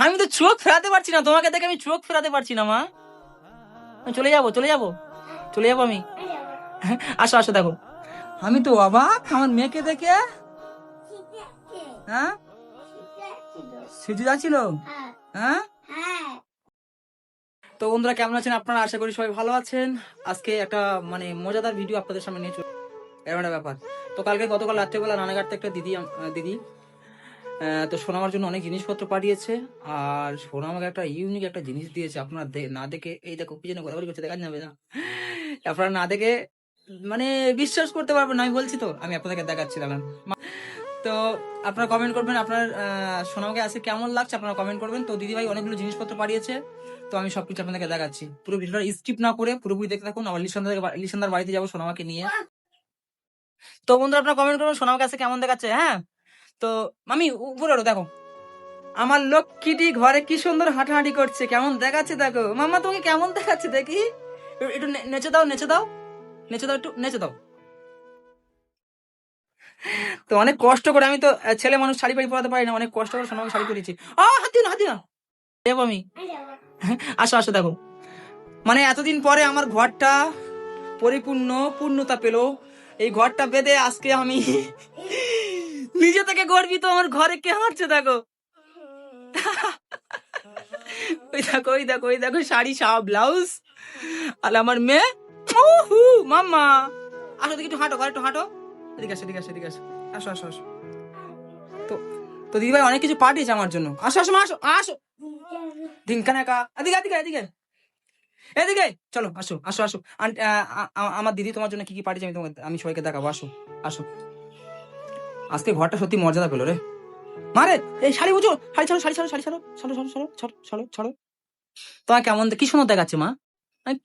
আমি তো চোখ ফেরাতে পারছি না, তোমাকে দেখে আমি চোখ ফেরাতে পারছি না মা। আমি চলে যাবো আমি। আসো আসো, দেখো আমি তো অবাক আমার মেয়েকে দেখে। হ্যাঁ, সিজু যাচ্ছিল। হ্যাঁ, তো বন্ধুরা কেমন আছেন আপনারা? আশা করি সবাই ভালো আছেন। আজকে একটা মানে মজাদার ভিডিও আপনাদের সামনে নিয়ে চলে এরকম একটা ব্যাপার। তো গতকাল রাত্রেবেলা রানাঘাট থেকে একটা দিদি তো সোনা আমার জন্য অনেক জিনিসপত্র পাঠিয়েছে। আর সোনা আমাকে একটা ইউনিক একটা জিনিস দিয়েছে। আপনারা না দেখে, এই দেখো পিছনে ঘোরাঘুরি করছে, দেখা যাবে না, আপনারা না দেখে মানে বিশ্বাস করতে পারবেন না। আমি বলছি তো, আমি আপনাদেরকে দেখাচ্ছিলাম। তো আপনারা কমেন্ট করবেন আপনার সোনামাকে আজকে কেমন লাগছে, আপনারা কমেন্ট করবেন। তো দিদি ভাই অনেকগুলো জিনিসপত্র পাঠিয়েছে, তো আমি সবকিছু আপনাদেরকে দেখাচ্ছি। পুরো ভিডিওটা স্কিপ না করে পুরোপুরি দেখতে থাকুন। আবার লিসানদার বাড়িতে যাবো সোনামাকে নিয়ে। তো বন্ধুরা আপনারা কমেন্ট করবেন সোনামাকে আজকে কেমন দেখাচ্ছে। হ্যাঁ, তো মামি উপরে ওঠো, দেখো আমার লক্ষ্মীটি ঘরে কি সুন্দর হাঁটাহাঁটি করছে, কেমন দেখাচ্ছে দেখো। মামা তোমাকে কেমন দেখাচ্ছে দেখি, একটু নেচে দাও, একটু নেচে দাও। তো অনেক কষ্ট করে, আমি তো ছেলে মানুষ শাড়ি পাড়ি পরাতে পারি না, অনেক কষ্ট করে সোনাকে শাড়ি পরিয়েছি। হাত দিও না দেবো আমি। আসো আসো, দেখো মানে এতদিন পরে আমার ঘরটা পূর্ণতা পেলো। এই ঘরটা বেঁধে আজকে আমি নিজে থেকে গর্বিত। আমার ঘরে কে হাঁটছে দেখো, ওই দেখো শাড়ি সায়া ব্লাউজ। আর আমার মেয়ে মাম্মা। আসো দেখি, একটু হাঁটো, একটু হাঁটো, এদিকে আসো। আসো। তো তো দিদিভাই অনেক কিছু পাঠিয়েছে আমার জন্য। আসো মা, আসো এদিকে চলো, আসো। আমার দিদি তোমার জন্য কি কি পাঠিয়েছে আমি সবাইকে দেখাবো। আসো। আজকে ঘরটা সত্যি মর্যাদা পেলো রে। মারে এই শাড়ি বুঝো, ছাড়ো। তোমার কেমন কি সুন্দর দেখাচ্ছে মা। আমি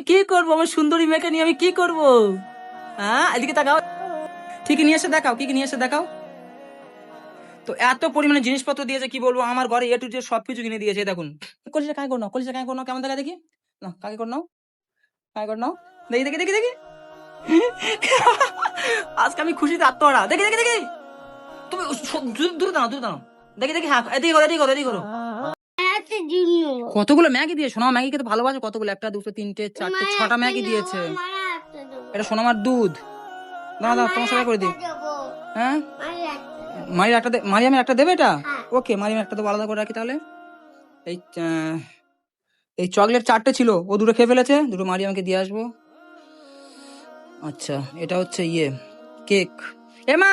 কি করবো আমার সুন্দরী মেয়েকে নিয়ে আমি কি করবো? হ্যাঁ, এদিকে তাকাও, ঠিকই নিয়ে এসে দেখাও। তো এত পরিমাণে জিনিসপত্র দিয়েছে কি বলবো, আমার ঘরে এ টু জেড সবকিছু কিনে দিয়েছে। দেখুন, কলিজা কাকে করো কেমন দেখা দেখি না, কাকে কর নাও দেখি আজকে আমি খুশিতে আত্মহারা। দেখি তুমি দূরে দাঁড়াও দেখি। হ্যাঁ, এদিকে করো। কতগুলো ম্যাগি দিয়ে সোনা ম্যাগি খেতে ভালোবাসে, কতগুলো, 1 2 3 4 6টা ম্যাগি দিয়েছে। এটা সোনামার দুধ। দাঁড়া তোমার সবাই করে দিই। হ্যাঁ, মারিয়ামের একটা দেবে এটা। ওকে, মারিয়ামের একটা দেবো, আলাদা করে রাখি তাহলে। এই চকলেট 4টে ছিল, ও 2টো খেয়ে ফেলেছে, 2টো মারিয়ামকে দিয়ে আসবো। আচ্ছা, এটা হচ্ছে কেক। এমা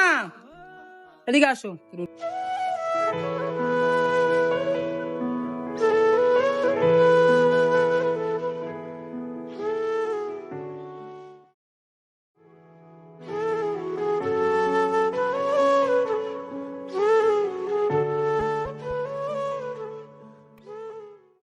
এদিকে আসো।